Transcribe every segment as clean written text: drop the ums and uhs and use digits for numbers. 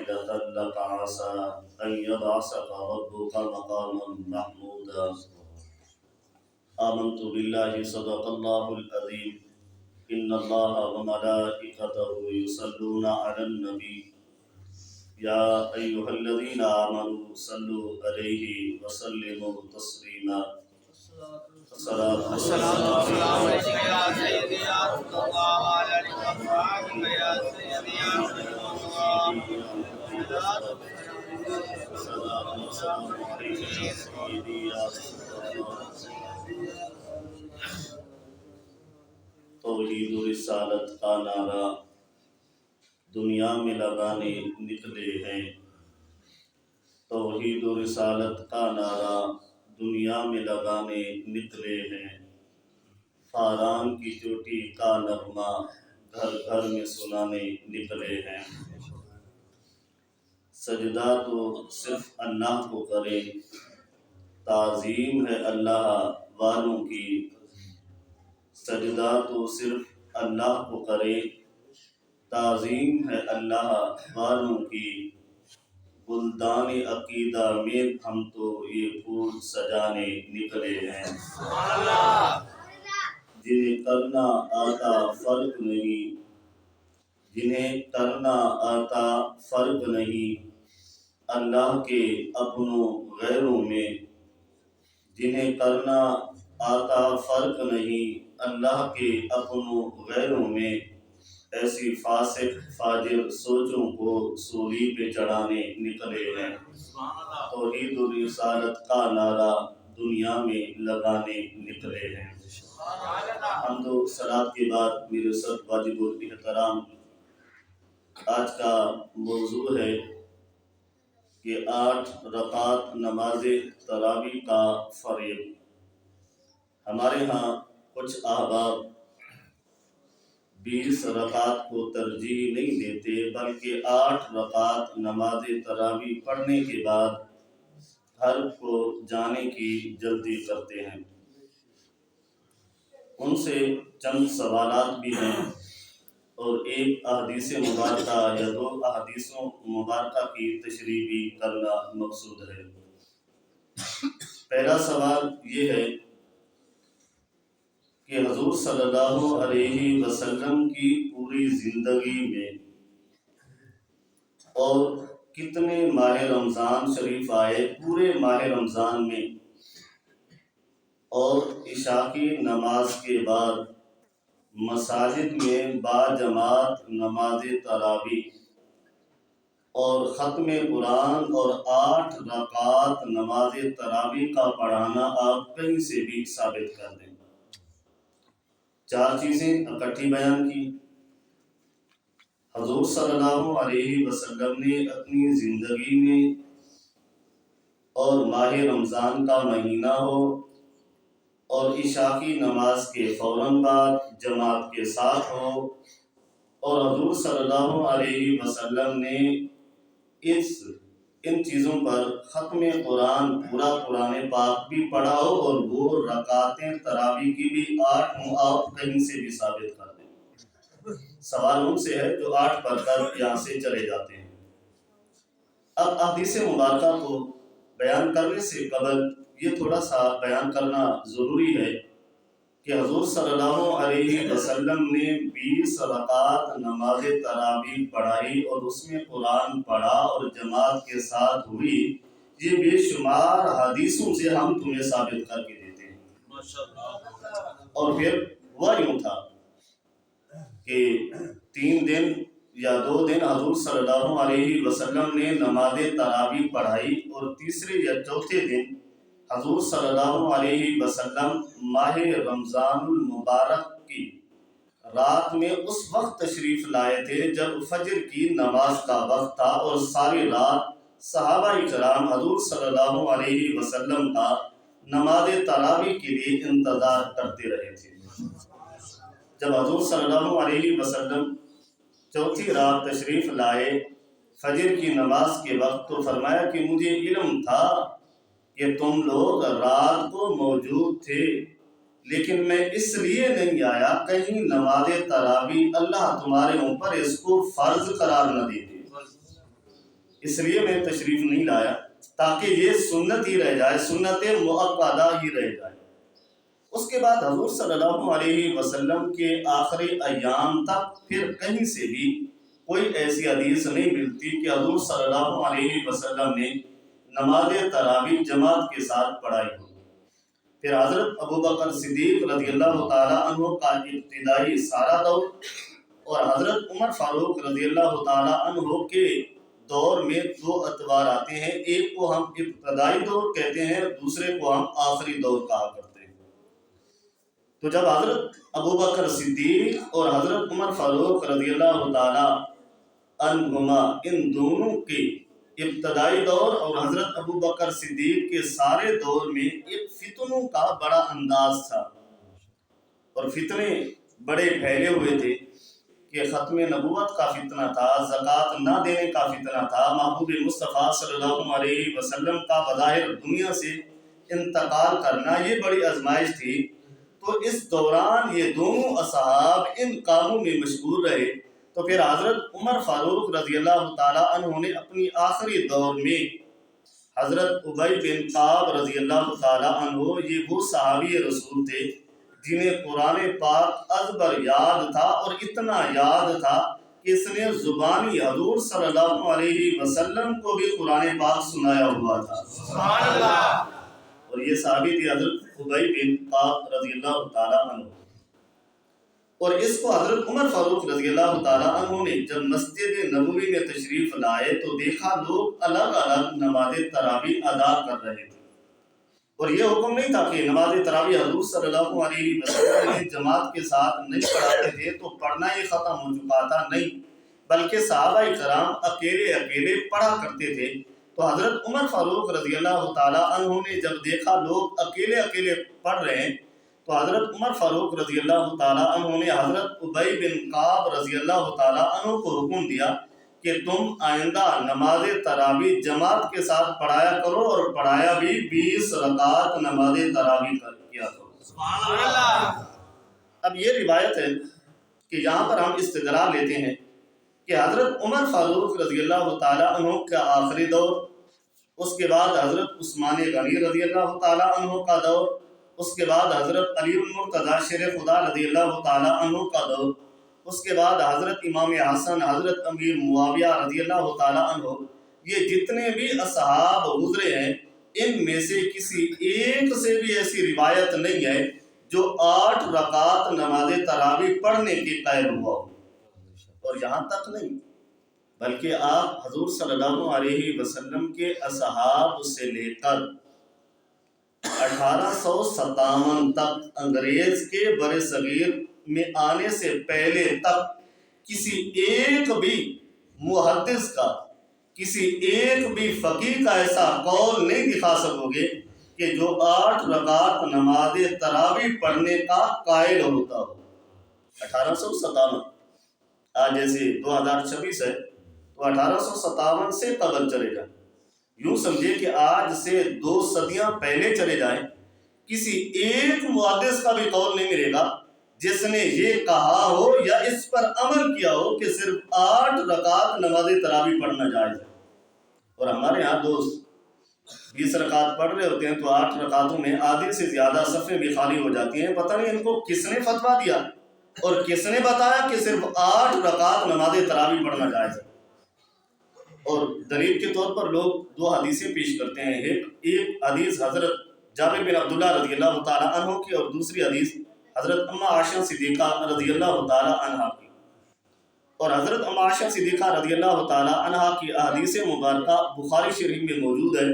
واحدة لك عسى أن يبعثك ربك مقاما محمودا آمنت بالله صدق الله العظيم إن الله وملائكته يصلون على النبي يا أيها الذين آمنوا صلوا عليه وسلموا تسليما الصلاة والسلام عليك يا سيدي يا رسول الله وعلى آلك وأصحابك يا سيدي يا رسول الله. توحید و رسالت کا نعرہ دنیا میں لگانے نکلے ہیں، توحید و رسالت کا نعرہ دنیا میں لگانے نکلے ہیں، فاران کی چوٹی کا نغمہ گھر گھر میں سنانے نکلے ہیں۔ سجدہ تو صرف اللہ کو کرے، تعظیم ہے اللہ والوں کی، سجدہ تو صرف اللہ کو کرے، تعظیم ہے اللہ والوں کی، گلدان عقیدہ میں ہم تو یہ پھول سجانے نکلے ہیں۔ جنہیں کرنا آتا فرق نہیں، جنہیں کرنا آتا فرق نہیں، اللہ کے اپنوں غیروں میں، جنہیں کرنا آتا فرق نہیں، اللہ کے اپنوں غیروں میں، ایسی فاسق فاجر سوچوں کو سولی پہ چڑھانے نکلے ہیں۔ توحید و رسالت کا نعرہ دنیا میں لگانے نکلے ہیں۔ حمد و صلات کے بعد میرے سب واجب الاحترام، آج کا موضوع ہے کہ 8 رکعت نماز تراویح کا فریض۔ ہمارے ہاں کچھ احباب 20 رکعت کو ترجیح نہیں دیتے، بلکہ 8 رکعت نماز تراویح پڑھنے کے بعد گھر کو جانے کی جلدی کرتے ہیں۔ ان سے چند سوالات بھی ہیں اور ایک احادیث مبارکہ یا 2 احادیثوں مبارکہ کی تشریح بھی کرنا مقصود ہے۔ پہلا سوال یہ ہے کہ حضور صلی اللہ علیہ وسلم کی پوری زندگی میں اور کتنے ماہ رمضان شریف آئے پورے ماہ رمضان میں، اور عشاء کی نماز کے بعد مساجد میں باجماعت نماز تراویح اور ختم قرآن اور 8 رکعت نماز تراویح کا پڑھانا آپ کہیں سے بھی ثابت کر دیں۔ 4 چیزیں اکٹھی بیان کی۔ حضور صلی اللہ علیہ وسلم نے اپنی زندگی میں اور ماہ رمضان کا مہینہ ہو اور عشاء کی نماز کے فوراً بعد جماعت کے ساتھ ہو، اور حضور صلی اللہ علیہ وسلم نے ان چیزوں پر ختم قرآن پورا قرآن پاک بھی پڑھا ہو، اور وہ رکعتیں تراویح کی بھی 8 ہوں، آپ کہیں سے بھی ثابت کر دیں۔ سوال ان سے ہے جو 8 پڑھ کر یہاں سے چلے جاتے ہیں۔ اب احادیث مبارکہ کو بیان کرنے سے قبل یہ تھوڑا سا بیان کرنا ضروری ہے کہ حضور صلی اللہ علیہ وسلم نے 20 رکعت نماز تراویح پڑھائی اور اس میں قرآن پڑھا اور جماعت کے ساتھ ہوئی، یہ بے شمار حدیثوں سے ہم تمہیں ثابت کر کے دیتے ہیں۔ اور پھر ہوا یوں تھا کہ 3 دن یا 2 دن حضور صلی اللہ علیہ وسلم نے نماز تراویح پڑھائی، اور تیسرے یا چوتھے دن حضور صلی اللہ علیہ وسلم ماہ رمضان المبارک کی رات میں اس وقت تشریف لائے تھے جب فجر کی نماز کا وقت تھا، اور ساری رات صحابہ کرام حضور صلی اللہ علیہ وسلم کا نماز تراویح کے لیے انتظار کرتے رہے تھے۔ جب حضور صلی اللہ علیہ وسلم چوتھی رات تشریف لائے فجر کی نماز کے وقت، تو فرمایا کہ مجھے علم تھا کہ تم لوگ رات کو موجود تھے، لیکن میں اس لیے نہیں آیا کہیں نماز تراویح اللہ تمہارے اوپر اس کو فرض قرار نہ دے دے۔ اس لیے میں تشریف نہیں لایا تاکہ یہ سنت ہی رہ جائے، سنت مؤکدہ ہی رہ جائے۔ اس کے بعد حضور صلی اللہ علیہ وسلم کے آخری ایام تک پھر کہیں سے بھی کوئی ایسی حدیث نہیں ملتی کہ حضور صلی اللہ علیہ وسلم نے نماز تراویح جماعت کے ساتھ پڑھائی ہو۔ پھر حضرت ابوبکر صدیق رضی اللہ تعالیٰ عنہ کا ابتدائی سارا دور اور حضرت عمر فاروق رضی اللہ تعالیٰ عنہ کے دور میں دو اتوار آتے ہیں، ایک کو ہم ابتدائی دور کہتے ہیں، دوسرے کو ہم آخری دور کہا کرتے ہیں۔ تو جب حضرت ابوبکر صدیق اور حضرت عمر فاروق رضی اللہ تعالیٰ عنہما ان دونوں کے ابتدائی دور اور حضرت ابوبکر صدیق کے سارے دور میں ایک فتنوں کا بڑا انداز تھا، اور فتنے بڑے پھیلے ہوئے تھے کہ ختم نبوت کا فتنہ تھا، زکوٰۃ نہ دینے کا فتنہ تھا، محبوب مصطفیٰ صلی اللہ علیہ وسلم کا بظاہر دنیا سے انتقال کرنا، یہ بڑی آزمائش تھی۔ تو اس دوران یہ دونوں اصحاب ان کاموں میں مشغول رہے، تو پھر حضرت عمر فاروق رضی اللہ تعالیٰ عنہ نے اپنی آخری دور میں حضرت ابی بن کعب رضی اللہ تعالیٰ عنہ، یہ وہ صحابی رسول تھے جنہیں قرآن پاک ازبر یاد تھا، اور اتنا یاد تھا کہ اس نے زبانی حضور صلی اللہ علیہ وسلم کو بھی قرآن پاک سنایا ہوا تھا۔ سبحان اللہ۔ اور یہ صحابی تھی حضرت ابی بن کعب رضی اللہ تعالیٰ عنہ، اور اس کو حضرت عمر فاروق رضی اللہ تعالیٰ عنہ نے جب مسجد نبوی میں تشریف لائے تو دیکھا لوگ الگ الگ نماز تراویح ادا کر رہے تھے، اور یہ حکم نہیں تھا کہ نماز تراویح حضور صلی اللہ علیہ وسلم نے جماعت کے ساتھ نہیں پڑھاتے تھے تو پڑھنا ہی ختم ہو چکا تھا، نہیں، بلکہ صحابہ کرام اکیلے اکیلے پڑھا کرتے تھے۔ تو حضرت عمر فاروق رضی اللہ تعالیٰ عنہ نے جب دیکھا لوگ اکیلے اکیلے پڑھ رہے ہیں تو حضرت عمر فاروق رضی اللہ تعالیٰ عنہ نے حضرت ابی بن کعب رضی اللہ تعالیٰ عنہ کو حکم دیا کہ تم آئندہ نماز تراویح جماعت کے ساتھ پڑھایا کرو، اور پڑھایا بھی 20 رکعت نماز تراویح کیا کرو۔ سبحان اللہ۔ اب یہ روایت ہے کہ یہاں پر ہم استدلال لیتے ہیں کہ حضرت عمر فاروق رضی اللہ تعالیٰ عنہ کا آخری دور، اس کے بعد حضرت عثمان غنی رضی اللہ تعالیٰ عنہ کا دور، اس کے بعد حضرت علی المرتضیٰ شیر خدا رضی اللہ تعالیٰ عنہ کا دور، اس کے بعد حضرت امام حسن، حضرت امیر معاویہ رضی اللہ تعالیٰ عنہ، یہ جتنے بھی اصحاب گزرے ہیں ان میں سے کسی ایک سے بھی ایسی روایت نہیں ہے جو 8 رکعت نماز تراویح پڑھنے کی قائل ہوا ہو۔ اور یہاں تک نہیں، بلکہ آپ حضور صلی اللہ علیہ وسلم کے اصحاب سے لے کر 1857 تک انگریز کے بر صغیر میں آنے سے پہلے تک کسی ایک بھی محدث کا، کسی ایک بھی فقیہ کا ایسا قول نہیں دکھا سکو گے کہ جو 8 رکعت نماز تراویح پڑھنے کا قائل ہوتا ہو۔ 1857، آج جیسے 2026 ہے تو 1857 سے قبل چلے جائیں، یوں سمجھے کہ آج سے 2 صدیاں پہلے چلے جائیں، کسی ایک محدث کا بھی قول نہیں ملے گا جس نے یہ کہا ہو یا اس پر عمل کیا ہو کہ صرف 8 رکعت نماز تراویح پڑھنا جائز ہے۔ اور ہمارے ہاں دوست 20 رکعت پڑھ رہے ہوتے ہیں تو 8 رکعتوں میں آدھی سے زیادہ صفیں بھی خالی ہو جاتی ہیں، پتہ نہیں ان کو کس نے فتویٰ دیا اور کس نے بتایا کہ صرف 8 رکعت نماز تراویح پڑھنا جائز ہے۔ اور دلیل کے طور پر لوگ 2 حدیثیں پیش کرتے ہیں، ایک حدیث حضرت جابر بن عبداللہ رضی اللہ تعالیٰ عنہ کی، اور دوسری حدیث حضرت ام عائشہ صدیقہ رضی اللہ تعالیٰ عنہ کی۔ اور حضرت ام عائشہ صدیقہ رضی اللہ تعالیٰ عنہ کی حدیث مبارکہ بخاری شریف میں موجود ہے،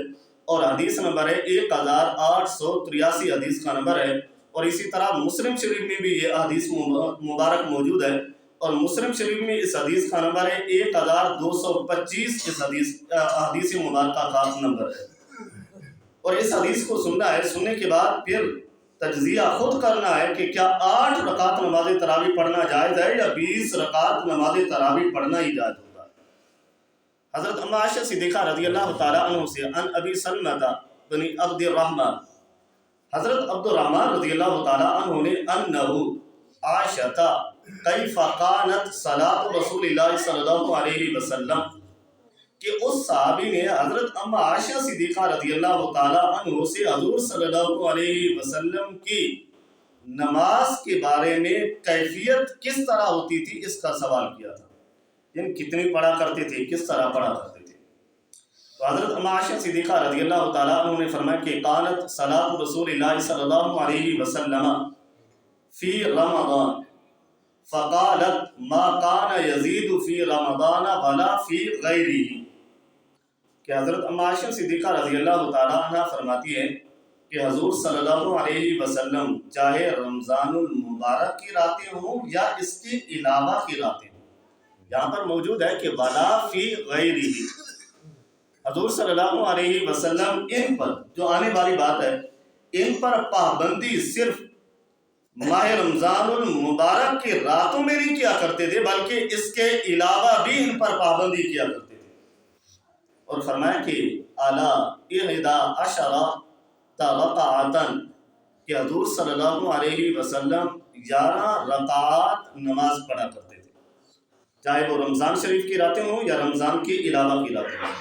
اور حدیث نمبر ہے 1883 حدیث کا نمبر ہے، اور اسی طرح مسلم شریف میں بھی یہ حدیث مبارک موجود ہے، اور مسلم شریف میں اس حدیث کا نمبر ہے 1225، اس حدیث مبارکہ کا نمبر ہے۔ اور اس حدیث کو سننا ہے، سننے کے بعد پھر تجزیہ خود کرنا ہے کہ کیا 8 رکعت نماز تراویح پڑھنا جائز ہے یا 20 رکعت نماز تراویح پڑھنا ہی جائز ہوگا۔ حضرت ام عائشہ صدیقہ رضی اللہ تعالیٰ عنہ سے عن ابی سلمہ بن عبد الرحمن، حضرت عبد الرحمن رضی اللہ تعالیٰ عنہ نے انہو عائشہ کیف کانت صلاۃ رسول اللہ صلی اللہ علیہ وسلم، کہ اس صحابی نے حضرت اما عائشہ صدیقہ رضی اللہ تعالی عنہ سے حضور صلی اللہ علیہ وسلم کی نماز کے بارے میں کیفیت کس طرح ہوتی تھی اس کا سوال کیا تھا، یعنی کتنی پڑھا کرتے تھے، کس طرح پڑھا کرتے تھے۔ تو حضرت اما عائشہ صدیقہ رضی اللہ تعالیٰ عنہ نے فرمایا کہ قالت صلاۃ رسول اللہ صلی اللہ علیہ وسلم فی رمضان فقالت ما کان یزید فی رمضان ولا فی غیرہ، کہ حضرت اما عائشہ صدیقہ رضی اللہ تعالیٰ عنہ فرماتی ہے کہ حضور صلی اللہ علیہ وسلم چاہے رمضان المبارک کی راتیں ہوں یا اس کے علاوہ کی راتیں ہوں، یہاں پر موجود ہے کہ ولا فی غیرہ، حضور صلی اللہ علیہ وسلم ان پر، جو آنے والی بات ہے، ان پر پابندی صرف ماہ رمضان المبارک کی راتوں میں نہیں کیا کرتے تھے بلکہ اس کے علاوہ بھی ان پر پابندی کیا کرتے تھے، اور فرمایا کہ اعلیٰ احدی عشرہ رکعتاً، کہ حضور صلی اللہ علیہ وسلم 11 رکعات نماز پڑھا کرتے تھے، چاہے وہ رمضان شریف کی راتیں ہوں یا رمضان کے علاوہ کی راتیں ہوں۔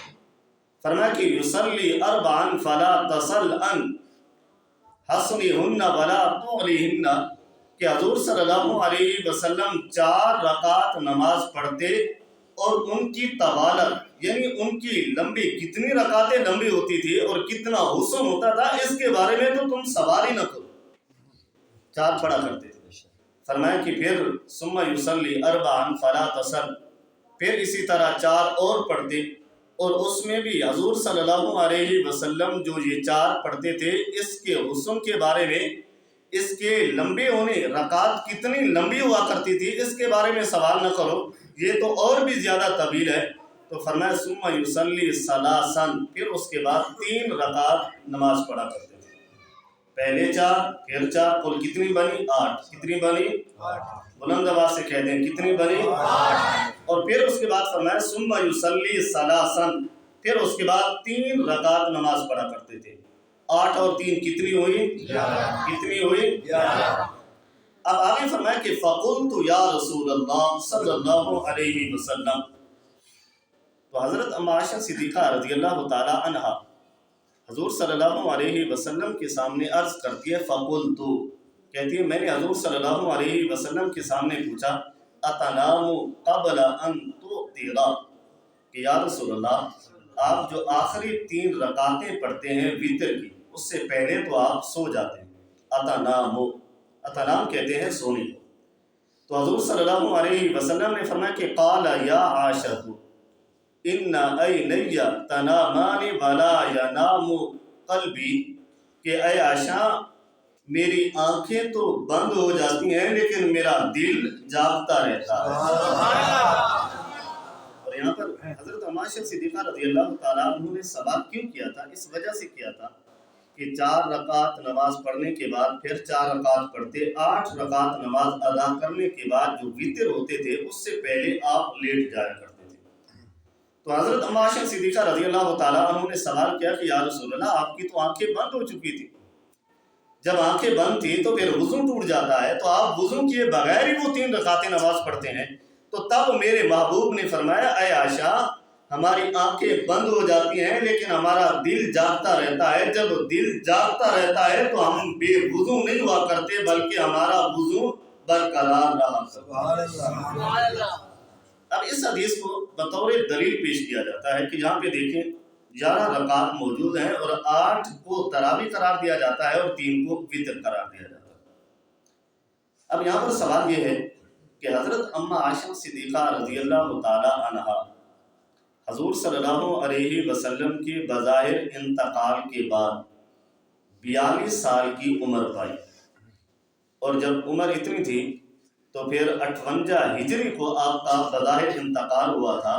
فرمایا کہ یصلی اربعا فلا تصل ان حسنہن ولا طولہن، کہ حضور صلی اللہ علیہ وسلم 4 رکعات نماز پڑھتے اور ان کی طوالت یعنی ان کی لمبی، کتنی رکعتیں لمبی ہوتی تھی اور کتنا حسن ہوتا تھا اس کے بارے میں تو تم سوال ہی نہ کرو، 4 پڑھا کرتے تھے۔ فرمایا کہ پھر ثم یصلی اربعا فلا تصل، پھر اسی طرح 4 اور پڑھتے، اور اس میں بھی حضور صلی اللہ علیہ وسلم جو یہ 4 پڑھتے تھے اس کے حسن کے بارے میں، اس کے لمبے ہونے، رکعت کتنی لمبی ہوا کرتی تھی اس کے بارے میں سوال نہ کرو، یہ تو اور بھی زیادہ طویل ہے۔ تو فرمایا ثم یصلی ثلاثا، پھر اس کے بعد 3 رکعت نماز پڑھا کرتے تھے، پہلے 4 پھر 4، کل کتنی بنی؟ 8۔ کتنی بنی؟ بلند آواز سے کہہ دیں کتنی بنی؟ 8۔ اور پھر اس کے بعد فرمایا ثم یصلی ثلاثا، پھر اس کے بعد 3 رکعت نماز پڑھا کرتے تھے، 8 اور 3 کتنی ہوئی؟ 11۔ کتنی ہوئی؟ 11۔ اب آگے فرمایا کہ فقلت یا رسول اللہ صلی اللہ علیہ وسلم، تو حضرت اما عائشہ صدیقہ رضی اللہ تعالی عنہ حضور صلی اللہ علیہ وسلم کے سامنے عرض کرتی ہے، فقلت، کہتی ہے میں نے حضور صلی اللہ علیہ وسلم کے سامنے پوچھا، اتنام قبل ان تؤتر، کہ یا رسول اللہ آپ جو آخری 3 رکعتیں پڑھتے ہیں وتر کی، اس سے پہلے تو آپ سو جاتے ہیں، اتنام، اتنام کہتے ہیں سونے کو۔ تو حضور صلی اللہ علیہ وسلم نے فرمایا کہ قال یا عائشہ ان عینی تنامان ولا ینام قلبی، کہ اے عائشہ میری آنکھیں تو بند ہو جاتی ہیں لیکن میرا دل جاگتا رہتا ہے۔ اور یہاں پر حضرت اما عائشہ صدیقہ رضی اللہ تعالیٰ عنہ نے سوال کیوں کیا تھا؟ اس وجہ سے کیا تھا کہ 4 رکعت نماز پڑھنے کے بعد پھر 4 رکعت پڑھتے، 8 رکعت نماز ادا کرنے کے بعد جو وتر ہوتے تھے اس سے پہلے آپ لیٹ جایا کرتے تھے۔ تو حضرت اما عائشہ صدیقہ رضی اللہ تعالیٰ عنہ نے سوال کیا کہ یا رسول اللہ آپ کی تو آنکھیں بند ہو چکی تھی، جب آنکھیں بند تھی تو پھر وضو ٹوٹ جاتا ہے، تو آپ وضو کیے بغیر ہی وہ 3 رکعتیں نماز پڑھتے ہیں۔ تو تب میرے محبوب نے فرمایا اے عائشہ ہماری آنکھیں بند ہو جاتی ہیں لیکن ہمارا دل جاگتا رہتا ہے، جب دل جاگتا رہتا ہے تو ہم بے وضو نہیں ہوا کرتے بلکہ ہمارا وضو برقرار رہا۔ سبحان اللہ۔ اب اس حدیث کو بطور دلیل پیش کیا جاتا ہے کہ یہاں پہ دیکھیں 11 رکعت موجود ہیں اور 8 کو تراویح قرار دیا جاتا ہے اور 3 کو وتر قرار دیا جاتا ہے۔ اب یہاں پر سوال یہ ہے کہ حضرت اما عائشہ صدیقہ رضی اللہ تعالی عنہا حضور صلی اللہ علیہ وسلم کے بظاہر انتقال کے بعد 42 سال کی عمر پائی، اور جب عمر اتنی تھی تو پھر 58 ہجری کو آپ کا بظاہر انتقال ہوا تھا،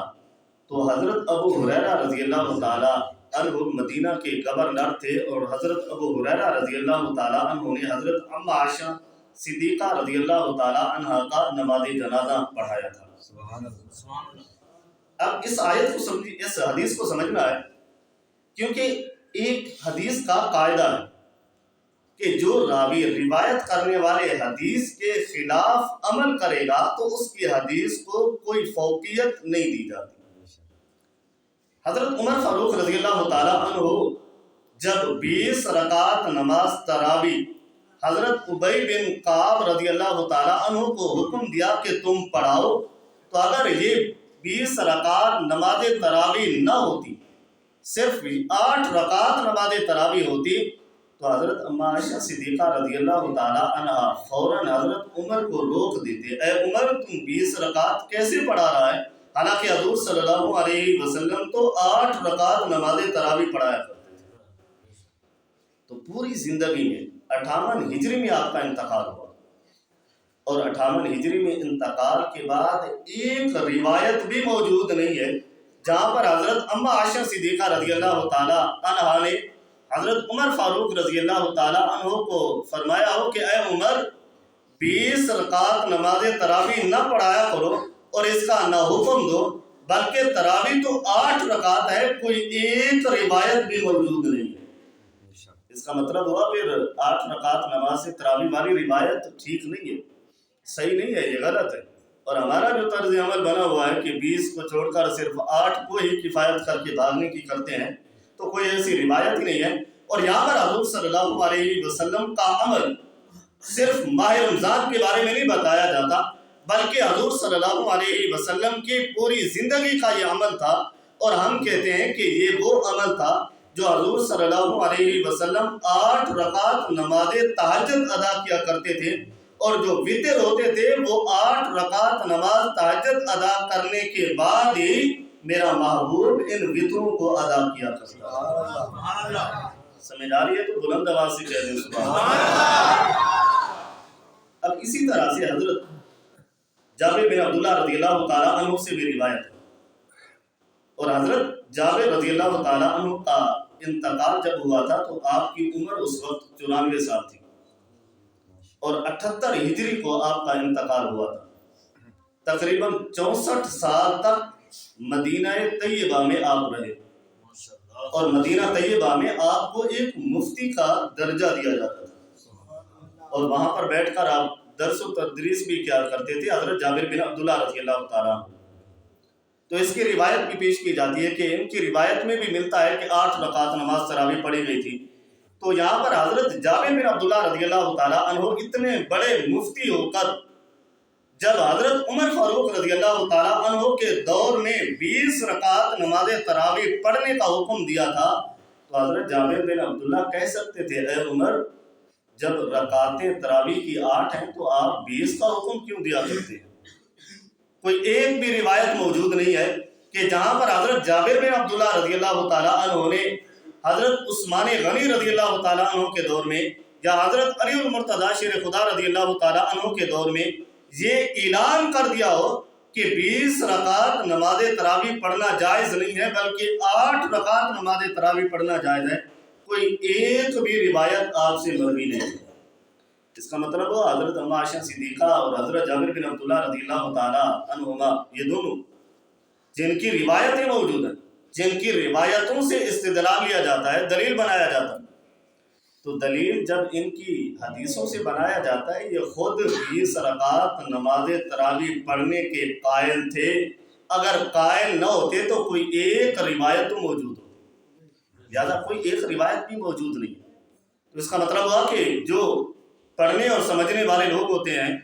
تو حضرت ابو ہریرہ رضی اللہ تعالیٰ عنہ مدینہ کے گورنر تھے، اور حضرت ابو ہریرہ رضی اللہ تعالیٰ عنہ نے حضرت اما عائشہ صدیقہ رضی اللہ تعالیٰ عنہ کا نماز جنازہ پڑھایا تھا۔ سبحان اللہ۔ اب اس آیت کو سمجھ، اس حدیث کو سمجھنا ہے، کیونکہ ایک حدیث کا قاعدہ ہے کہ جو راوی روایت کرنے والے حدیث کے خلاف عمل کرے گا تو اس کی حدیث کو کوئی فوقیت نہیں دی جاتی۔ حضرت عمر فاروق رضی اللہ تعالیٰ عنہ جب 20 رکعت نماز تراوی حضرت ابی بن کعب رضی اللہ تعالیٰ عنہ کو حکم دیا کہ تم پڑھاؤ، تو اگر یہ 20 رکعت نماز تراوی نہ ہوتی، صرف 8 رکعت نماز تراوی ہوتی، تو حضرت اما عائشہ صدیقہ رضی اللہ تعالیٰ عنہ فوراً حضرت عمر کو روک دیتے، اے عمر تم 20 رکعت کیسے پڑھا رہا ہے؟ حالانکہ حضور صلی اللہ علیہ وسلم تو 8 رکعت نماز تراوی پڑھایا کرتے تھے۔ تو پوری زندگی میں 58 ہجری میں آپ کا انتقال ہوا، اور 58 ہجری میں انتقال کے بعد ایک روایت بھی موجود نہیں ہے جہاں پر حضرت اما عائشہ صدیقہ رضی اللہ تعالیٰ عنہ نے حضرت عمر فاروق رضی اللہ تعالیٰ عنہ کو فرمایا ہو کہ اے عمر 20 رکعت نماز تراوی نہ پڑھایا کرو، اور اس کا نہ حکم دو، بلکہ تراوی تو 8 رکعت ہے، کوئی ایک روایت بھی موجود نہیں ہے۔ اس کا مطلب ہوا پھر 8 رکعت نماز تراوی والی روایت ٹھیک نہیں ہے، صحیح نہیں ہے، یہ غلط ہے۔ اور ہمارا جو طرز عمل بنا ہوا ہے کہ 20 کو چھوڑ کر صرف 8 کو ہی کفایت کر کے بھاگنے کی کرتے ہیں، تو کوئی ایسی روایت ہی نہیں ہے۔ اور یہاں پر حضور صلی اللہ علیہ وسلم کا عمل صرف ماہ رمضان کے بارے میں نہیں بتایا جاتا، بلکہ حضور صلی اللہ علیہ وسلم کی پوری زندگی کا یہ عمل تھا، اور ہم کہتے ہیں کہ یہ وہ عمل تھا جو حضور صلی اللہ علیہ وسلم 8 رکعت نماز تہجد ادا کیا کرتے تھے، اور جو وتر ہوتے تھے وہ 8 رکعت نماز تہجد ادا کرنے کے بعد ہی میرا محبوب ان وتروں کو ادا کیا کرتا ہے۔ سمجھ آ رہی ہے تو بلند آواز سے کہہ دیں سبحان اللہ۔ اب اسی طرح سے حضرت جابر بن عبداللہ رضی اللہ تعالیٰ عنہ سے بھی روایت ہے، اور حضرت جابر رضی اللہ تعالیٰ عنہ کا انتقال جب ہوا تھا تو آپ کی عمر اس وقت 94 سال تھی، اور 78 ہجری کو آپ کا انتقال ہوا تھا۔ تقریباً 64 سال تک مدینہ طیبہ میں آپ رہے، اور مدینہ طیبہ میں آپ کو ایک مفتی کا درجہ دیا جاتا تھا، اور وہاں پر بیٹھ کر آپ درس و تدریس بھی کیا کرتے تھے حضرت جابر بن عبداللہ رضی اللہ تعالیٰ۔ تو اس کی روایت بھی پیش کی جاتی ہے کہ ان کی روایت میں بھی ملتا ہے کہ 8 رکعت نماز تراوی پڑھی گئی تھی۔ تو یہاں پر حضرت جابر بن عبداللہ رضی اللہ تعالیٰ عنہ اتنے بڑے مفتی ہو کر جب حضرت عمر فاروق رضی اللہ تعالیٰ عنہ کے دور میں 20 رکعت نماز تراوی پڑھنے کا حکم دیا تھا، تو حضرت جابر بن عبداللہ کہہ سکتے تھے اے عمر جب رکعتیں تراوی کی 8 ہیں تو آپ 20 کا حکم کیوں دیا کرتے ہیں؟ کوئی ایک بھی روایت موجود نہیں ہے کہ جہاں پر حضرت جابر بن عبداللہ رضی اللہ تعالیٰ عنہ نے حضرت عثمان غنی رضی اللہ تعالیٰ عنہ کے دور میں یا حضرت علی المرتضیٰ شیر خدا رضی اللہ تعالیٰ عنہ کے دور میں یہ اعلان کر دیا ہو کہ 20 رکعت نماز تراوی پڑھنا جائز نہیں ہے بلکہ 8 رکعت نماز تراوی پڑھنا جائز ہے، کوئی ایک بھی روایت آپ سے مروی نہیں ہے۔ اس کا مطلب ہو حضرت اما عائشہ صدیقہ اور حضرت جابر بن عبداللہ رضی اللہ تعالیٰ عنہما یہ دونوں جن کی روایتیں موجود ہیں، جن کی روایتوں سے استدلال لیا جاتا ہے، دلیل بنایا جاتا ہے، تو دلیل جب ان کی حدیثوں سے بنایا جاتا ہے، یہ خود 20 رکعت نماز تراوی پڑھنے کے قائل تھے، اگر قائل نہ ہوتے تو کوئی ایک روایت تو موجود ہوتی، لہٰذا کوئی ایک روایت بھی موجود نہیں۔ تو اس کا مطلب ہوا کہ جو پڑھنے اور سمجھنے والے لوگ ہوتے ہیں،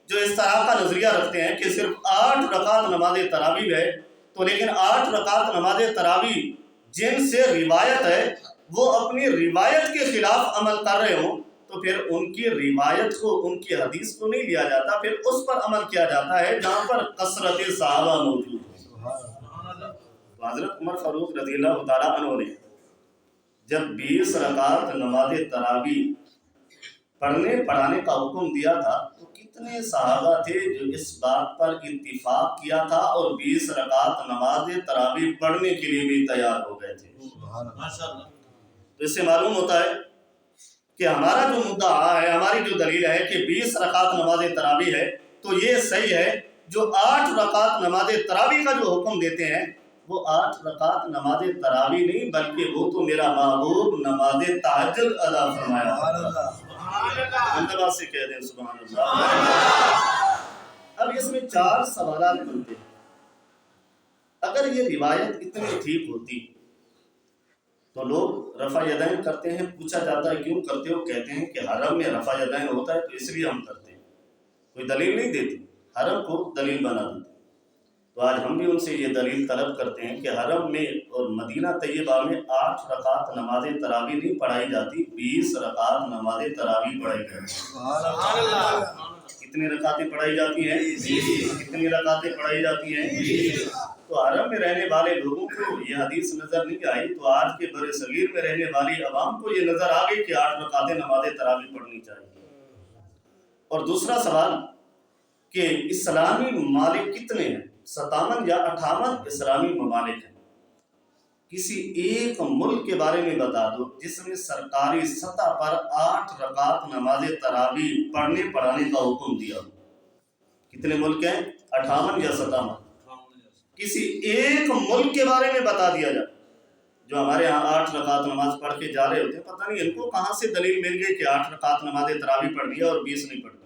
جو اس طرح کا نظریہ رکھتے ہیں کہ صرف 8 رکعت نماز تراوی ہے، تو لیکن 8 رکعت نماز تراوی جن سے روایت ہے وہ اپنی روایت کے خلاف عمل کر رہے ہوں، تو پھر ان کی روایت کو، ان کی حدیث کو نہیں لیا جاتا، پھر اس پر عمل کیا جاتا ہے جہاں پر کثرت صحابہ موجود ہے۔ تو حضرت عمر فاروق رضی اللہ تعالیٰ عنہ نے جب 20 رکعت نماز تراوی پڑھنے پڑھانے کا حکم دیا تھا تو کتنے صحابہ تھے جو اس بات پر اتفاق کیا تھا اور 20 رکعت نماز تراوی پڑھنے کے لیے بھی تیار ہو گئے تھے۔ تو اس سے معلوم ہوتا ہے کہ ہمارا جو مدعا ہے، ہماری جو دلیل ہے کہ 20 رکعت نماز تراوی ہے، تو یہ صحیح ہے۔ جو 8 رکعت نماز تراوی کا جو حکم دیتے ہیں وہ 8 رکعت نماز تراوی نہیں بلکہ وہ تو میرا محبوب نماز تہجد ادا فرمایا۔ اندر سے کہہ دیں سبحان اللہ۔ اب اس میں 4 سوالات بنتے ہیں۔ اگر یہ روایت اتنی ٹھیک ہوتی تو لوگ رفع یدین کرتے ہیں، پوچھا جاتا ہے کیوں کرتے ہو، کہتے ہیں کہ حرم میں رفع یدین ہوتا ہے تو اس لیے ہم کرتے ہیں، کوئی دلیل نہیں دیتی، حرم کو دلیل بنا دیتے۔ تو آج ہم بھی ان سے یہ دلیل طلب کرتے ہیں کہ حرم میں اور مدینہ طیبہ میں 8 رکعت نماز تراویح نہیں پڑھائی جاتی، 20 رکعت نماز تراویح پڑھائی جاتی ہے۔ سبحان اللہ۔ کتنی رکعتیں پڑھائی جاتی ہیں؟ کتنی رکعتیں پڑھائی جاتی ہیں؟ تو حرم میں رہنے والے لوگوں کو یہ حدیث نظر نہیں آئی، تو آج کے بر صغیر میں رہنے والی عوام کو یہ نظر آ گئی کہ 8 رکعتیں نماز تراویح پڑھنی چاہیے۔ اور دوسرا سوال کہ اسلامی ممالک کتنے ہیں؟ 57 یا 58 اسلامی ممالک ہیں۔ کسی ایک ملک کے بارے میں بتا دو جس میں سرکاری سطح پر 8 رکعت نماز تراویح پڑھنے پڑھانے کا حکم دیا ہو۔ کتنے ملک ہیں؟ 58 یا 57۔ کسی ایک ملک کے بارے میں بتا دیا جائے جو ہمارے ہاں 8 رکعت نماز پڑھ کے جا رہے ہوتے ہیں، پتہ نہیں ان کو کہاں سے دلیل مل گئی کہ 8 رکعت نماز تراویح پڑھنی ہے اور 20 نہیں پڑھنی۔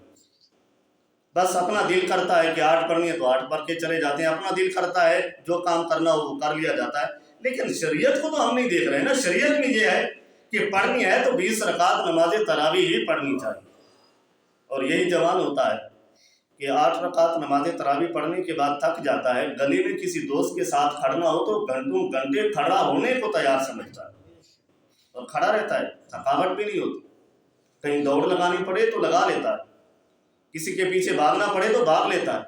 بس اپنا دل کرتا ہے کہ 8 پڑھنی ہے تو 8 پڑھ کے چلے جاتے ہیں، اپنا دل کرتا ہے جو کام کرنا ہو وہ کر لیا جاتا ہے۔ لیکن شریعت کو تو ہم نہیں دیکھ رہے ہیں نا، شریعت میں یہ ہے کہ پڑھنی ہے تو 20 رکعت نماز تراویح ہی پڑھنی چاہیے۔ اور یہی جوان ہوتا ہے کہ 8 رکعت نماز تراویح پڑھنے کے بعد تھک جاتا ہے، گلی میں کسی دوست کے ساتھ کھڑنا ہو تو گھنٹوں گھنٹے کھڑا ہونے کو تیار سمجھتا ہے اور کھڑا رہتا ہے، تھکاوٹ بھی نہیں ہوتی۔ کہیں دوڑ لگانی پڑے تو لگا لیتا ہے، کسی کے پیچھے بھاگنا پڑے تو بھاگ لیتا ہے،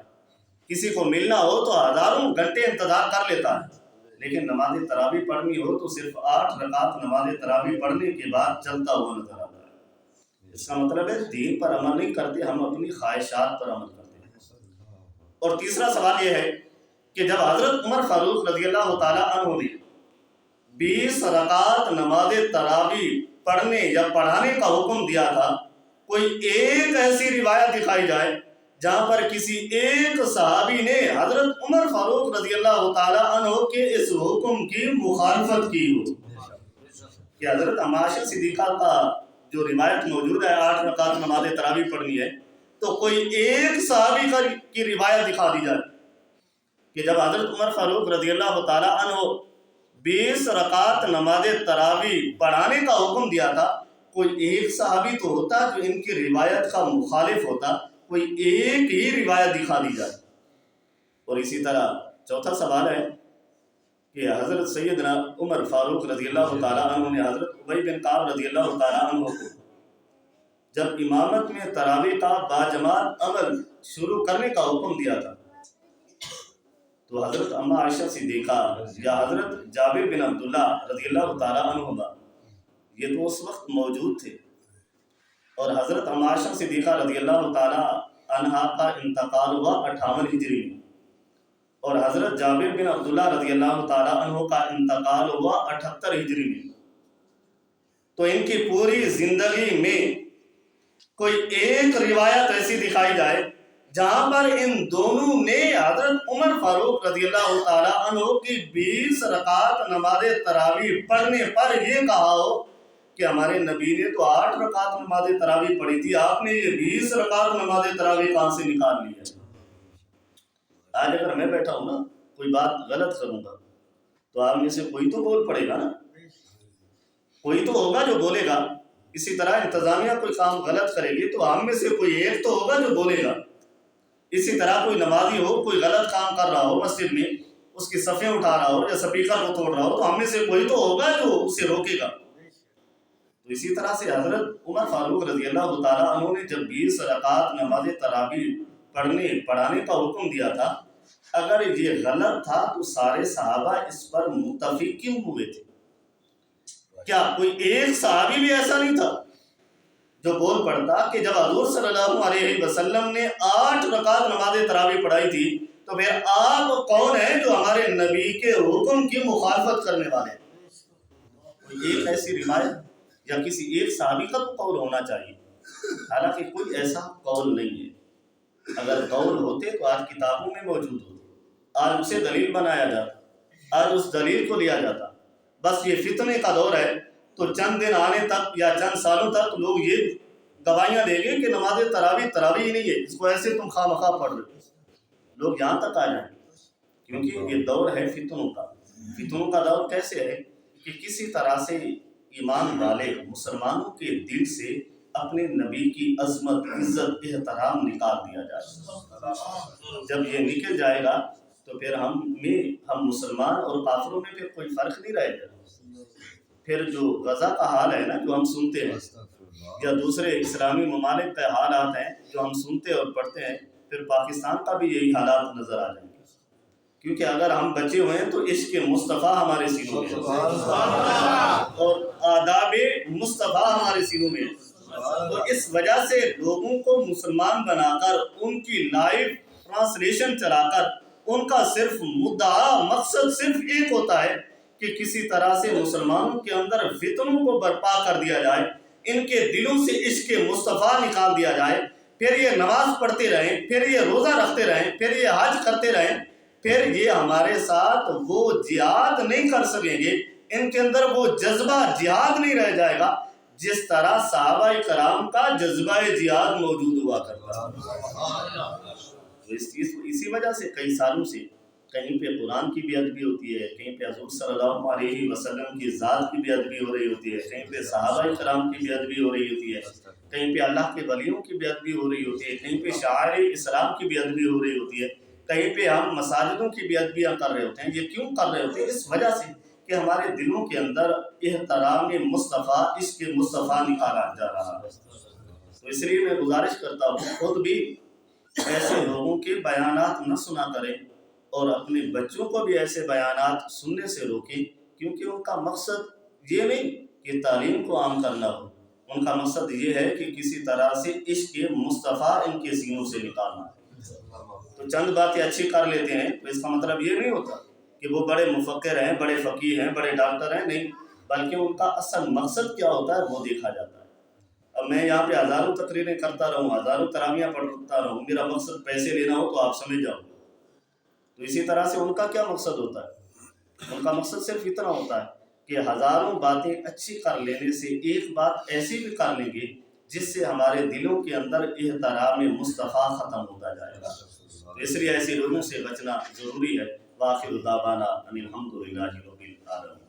کسی کو ملنا ہو تو ہزاروں گھنٹے انتظار کر لیتا ہے۔ لیکن نماز تراویح پڑھنی ہو تو صرف 8 رکعت نماز تراویح پڑھنے کے بعد چلتا ہوا نظر آتا ہے۔ اس کا مطلب ہے دین پر عمل نہیں کرتے، ہم اپنی خواہشات پر عمل کرتے ہیں۔ اور تیسرا سوال یہ ہے کہ جب حضرت عمر فاروق رضی اللہ تعالیٰ عنہ نے 20 رکعت نماز تراویح پڑھنے یا پڑھانے کا حکم دیا تھا، کوئی ایک ایسی روایت دکھائی جائے جہاں پر کسی ایک صحابی نے حضرت عمر فاروق رضی اللہ تعالیٰ عنہ کے اس حکم کی مخالفت کی ہو۔ کہ حضرت عائشہ صدیقہ کا جو روایت موجود ہے 8 رکعت نماز تراویح پڑھنی ہے، تو کوئی ایک صحابی کی روایت دکھا دی جائے کہ جب حضرت عمر فاروق رضی اللہ تعالیٰ عنہ 20 رکعت نماز تراویح پڑھانے کا حکم دیا تھا، کوئی ایک صحابی تو ہوتا جو ان کی روایت کا مخالف ہوتا، کوئی ایک ہی روایت دکھا دی جائے۔ اور اسی طرح چوتھا سوال ہے کہ حضرت سیدنا عمر فاروق رضی اللہ تعالیٰ عنہ نے حضرت ابی بن کعب رضی اللہ تعالیٰ عنہ کو جب امامت میں تراویح کا باجماعت عمل شروع کرنے کا حکم دیا تھا تو حضرت اما عائشہ صدیقہ یا حضرت جابر بن عبداللہ رضی اللہ تعالیٰ عنہما یہ تو اس وقت موجود تھے، اور حضرت اما عائشہ صدیقہ رضی اللہ تعالیٰ عنہا کا انتقال ہوا 58 ہجری میں، اور حضرت جابر بن عبداللہ رضی اللہ تعالیٰ عنہ کا انتقال ہوا 78 ہجری میں۔ تو ان کی پوری زندگی میں کوئی ایک روایت ایسی دکھائی جائے جہاں پر ان دونوں نے حضرت عمر فاروق رضی اللہ تعالیٰ عنہ کی 20 رکعت نماز تراویح پڑھنے پر یہ کہا ہو کہ ہمارے نبی نے تو 8 رکعت نماز تراویح پڑھی تھی، آپ نے یہ 20 رکعت نماز تراویح کہاں سے نکال لی ہے۔ آج اگر میں بیٹھا ہوں نا، کوئی بات غلط کروں گا تو آپ میں سے کوئی تو بول پڑے گا نا، کوئی تو ہوگا جو بولے گا۔ اسی طرح انتظامیہ کوئی کام غلط کرے گی تو ہم میں سے کوئی ایک تو ہوگا جو بولے گا۔ اسی طرح کوئی نمازی ہو، کوئی غلط کام کر رہا ہو مسجد میں، اس کی صفیں اٹھا رہا ہو یا سپیکر کو توڑ رہا ہو، تو ہم میں سے کوئی تو ہوگا جو اسے روکے گا۔ تو اسی طرح سے حضرت عمر فاروق رضی اللہ تعالیٰ عنہ نے جب 20 رکعت نماز تراویح پڑھانے کا حکم دیا تھا، اگر یہ غلط تھا تو سارے صحابہ اس پر متفق کیوں ہوئے تھے؟ کیا کوئی ایک صحابی بھی ایسا نہیں تھا جو بول پڑتا کہ جب حضور صلی اللہ علیہ وسلم نے 8 رکعت نماز تراویح پڑھائی تھی تو پھر آپ کون ہیں جو ہمارے نبی کے حکم کی مخالفت کرنے والے ہیں؟ کوئی ایک ایسی روایت یا کسی ایک صحابی کا تو قول ہونا چاہیے، حالانکہ کوئی ایسا قول نہیں ہے۔ اگر قول ہوتے تو آج کتابوں میں موجود ہوتے، آج اسے دلیل بنایا جاتا، آج اس دلیل کو لیا جاتا۔ بس یہ فتنے کا دور ہے تو چند دن آنے تک یا چند سالوں تک لوگ یہ گواہیاں دیں گے کہ نماز تراویح ہی نہیں ہے، اس کو ایسے تم خواہ مخواہ پڑھ رہے ہو۔ لوگ یہاں تک آ جائیں کیونکہ یہ دور ہے فتنوں کا. فتنوں کا دور کیسے ہے کہ کسی طرح سے ایمان والے مسلمانوں کے دل سے اپنے نبی کی عظمت عزت احترام نکال دیا جائے. جب یہ نکل جائے گا تو پھر ہم مسلمان اور کافروں میں پھر کوئی فرق نہیں رہے گا. پھر جو غزہ کا حال ہے نا جو ہم سنتے ہیں یا دوسرے اسلامی ممالک کے حالات ہیں جو ہم سنتے اور پڑھتے ہیں, پھر پاکستان کا بھی یہی حالات نظر آ جائیں گے. کیونکہ اگر ہم بچے ہوئے ہیں تو عشق مصطفیٰ ہمارے سینوں میں اور آداب مصطفیٰ ہمارے سینوں میں. تو اس وجہ سے لوگوں کو مسلمان بنا کر ان کی لائیو ٹرانسلیشن چلا کر ان کا صرف مدعا مقصد صرف ایک ہوتا ہے کہ کسی طرح سے مسلمانوں کے اندر فتنوں کو برپا کر دیا جائے, ان کے دلوں سے عشق مصطفیٰ نکال دیا جائے, پھر یہ نماز پڑھتے رہیں, پھر یہ روزہ رکھتے رہیں, پھر یہ حج کرتے رہیں, پھر یہ ہمارے ساتھ وہ جہاد نہیں کر سکیں گے. ان کے اندر وہ جذبہ جہاد نہیں رہ جائے گا جس طرح صحابہ کرام کا جذبہ جہاد موجود ہوا کرتا. اسی وجہ سے کئی سالوں سے کہیں پہ قرآن کی بے ادبی ہوتی ہے, کہیں پہ حضور صلی اللہ علیہ وسلم کی ذات کی بے ادبی ہو رہی ہوتی ہے, کہیں پہ صحابہ کرام کی بے ادبی ہو رہی ہوتی ہے, کہیں پہ اللہ کے ولیوں کی بے ادبی ہو رہی ہوتی ہے, کہیں پہ شاعر اسلام کی بے ادبی ہو رہی ہوتی ہے, کہیں پہ ہم مساجدوں کی بے ادبیاں کر رہے ہوتے ہیں. یہ کیوں کر رہے ہوتے ہیں؟ اس وجہ سے کہ ہمارے دلوں کے اندر احترام مصطفیٰ عشق مصطفیٰ نکالا جا رہا ہے. تو اس لیے میں گزارش کرتا ہوں خود بھی ایسے لوگوں کے بیانات نہ سنا کریں اور اپنے بچوں کو بھی ایسے بیانات سننے سے روکیں, کیونکہ ان کا مقصد یہ نہیں کہ تعلیم کو عام کرنا ہو, ان کا مقصد یہ ہے کہ کسی طرح سے عشق مصطفیٰ ان کے سینوں سے نکالنا ہے. تو چند باتیں اچھی کر لیتے ہیں تو اس کا مطلب یہ نہیں ہوتا کہ وہ بڑے مفکر ہیں, بڑے فقیہ ہیں, بڑے ڈاکٹر ہیں, نہیں, بلکہ ان کا اصل مقصد کیا ہوتا ہے وہ دیکھا جاتا ہے. اب میں یہاں پہ ہزاروں تقریریں کرتا رہوں, ہزاروں تراویحیں پڑھتا رہوں, میرا مقصد پیسے لینا ہو تو آپ سمجھ جاؤ. تو اسی طرح سے ان کا کیا مقصد ہوتا ہے؟ ان کا مقصد صرف اتنا ہوتا ہے کہ ہزاروں باتیں اچھی کر لینے سے ایک بات ایسی بھی کر لیں گے جس سے ہمارے دلوں کے اندر احترام مصطفیٰ ختم ہوتا جائے گا. تو اس لیے ایسے لوگوں سے بچنا ضروری ہے. وآخر دعوانا ان الحمد للہ رب العالمین.